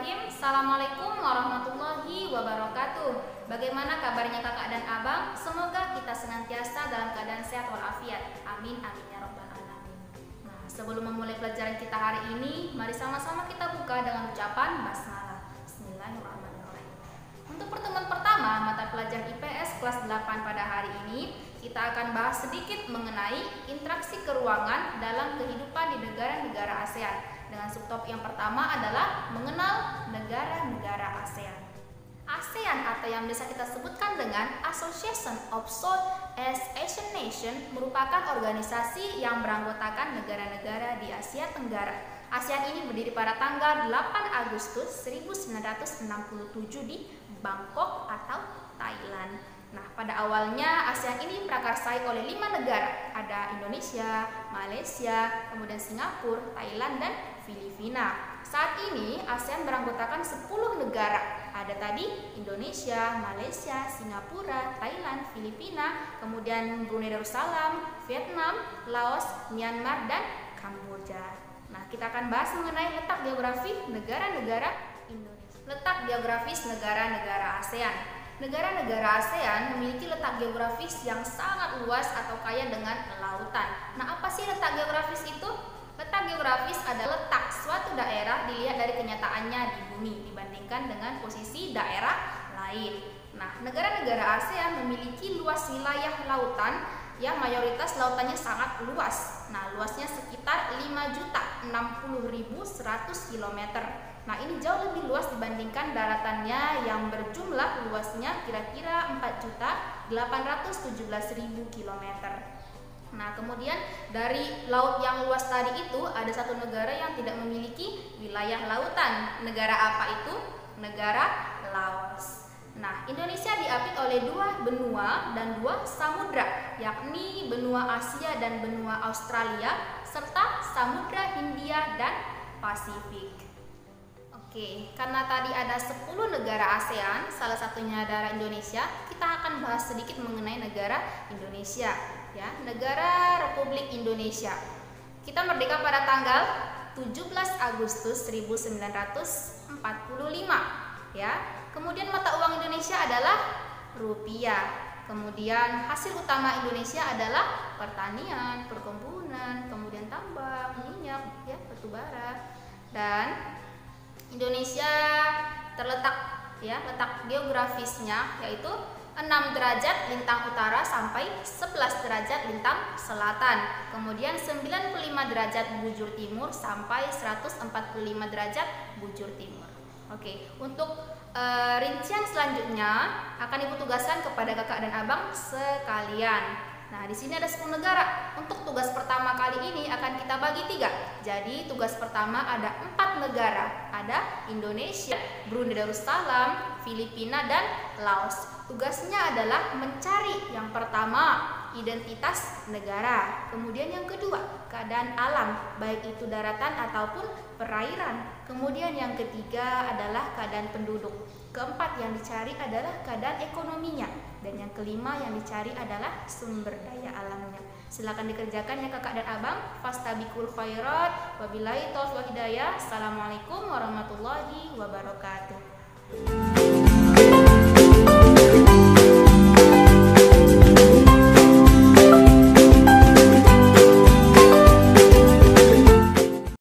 Bismillahirrahmanirrahim. Assalamualaikum warahmatullahi wabarakatuh. Bagaimana kabarnya kakak dan abang? Semoga kita senantiasa dalam keadaan sehat walafiat. Amin amin ya rabbal alamin. Nah, sebelum memulai pelajaran kita hari ini, mari sama-sama kita buka dengan ucapan basmalah. Bismillahirrahmanirrahim. Untuk pertemuan pertama mata pelajaran IPS kelas 8 pada hari ini, kita akan bahas sedikit mengenai interaksi keuangan dalam kehidupan di negara-negara ASEAN. Dengan subtopik yang pertama adalah mengenal negara-negara ASEAN. ASEAN atau yang bisa kita sebutkan dengan Association of Southeast Asian Nations merupakan organisasi yang beranggotakan negara-negara di Asia Tenggara. ASEAN ini berdiri pada tanggal 8 Agustus 1967 di Bangkok atau Thailand. Nah, pada awalnya ASEAN ini prakarsai oleh 5 negara, ada Indonesia, Malaysia, kemudian Singapura, Thailand, dan Filipina. Saat ini ASEAN beranggotakan 10 negara, ada tadi Indonesia, Malaysia, Singapura, Thailand, Filipina, kemudian Brunei Darussalam, Vietnam, Laos, Myanmar, dan Kamboja. Nah, kita akan bahas mengenai letak geografi negara-negara Indonesia. Letak geografis negara-negara ASEAN. Negara-negara ASEAN memiliki letak geografis yang sangat luas atau kaya dengan lautan. Nah, apa sih letak geografis itu? Letak geografis adalah letak suatu daerah dilihat dari kenyataannya di bumi dibandingkan dengan posisi daerah lain. Nah, negara-negara ASEAN memiliki luas wilayah lautan yang mayoritas lautannya sangat luas. Nah, luasnya sekitar 5.060.100 km. Nah, ini jauh lebih luas dibandingkan daratannya yang berjumlah luasnya kira-kira 4.817.000 km. Nah, kemudian dari laut yang luas tadi itu ada satu negara yang tidak memiliki wilayah lautan. Negara apa itu? Negara Laos. Nah, Indonesia diapit oleh 2 benua dan 2 samudra, yakni benua Asia dan benua Australia, serta Samudra Hindia dan Pasifik. Oke, karena tadi ada 10 negara ASEAN, salah satunya adalah Indonesia, kita akan bahas sedikit mengenai negara Indonesia, ya, negara Republik Indonesia. Kita merdeka pada tanggal 17 Agustus 1945, ya. Kemudian mata uang Indonesia adalah rupiah. Kemudian hasil utama Indonesia adalah pertanian, perkebunan, kemudian tambang, minyak, ya, batu bara. Dan Indonesia terletak, ya, letak geografisnya yaitu 6 derajat lintang utara sampai 11 derajat lintang selatan. Kemudian 95 derajat bujur timur sampai 145 derajat bujur timur. Oke, untuk rincian selanjutnya akan Ibu tugaskan kepada kakak dan abang sekalian. Nah, di sini ada 10 negara. Untuk tugas pertama kali ini akan kita bagi 3. Jadi, tugas pertama ada 4 negara. Ada Indonesia, Brunei Darussalam, Filipina, dan Laos. Tugasnya adalah mencari yang pertama identitas negara. Kemudian yang kedua, keadaan alam, baik itu daratan ataupun perairan. Kemudian yang ketiga adalah keadaan penduduk. Keempat yang dicari adalah keadaan ekonominya. Dan yang kelima yang dicari adalah sumber daya alamnya. Silakan dikerjakan ya kakak dan abang. Fastabiqul khairat. Wabillahi taufiq wal hidayah. Assalamualaikum warahmatullahi wabarakatuh.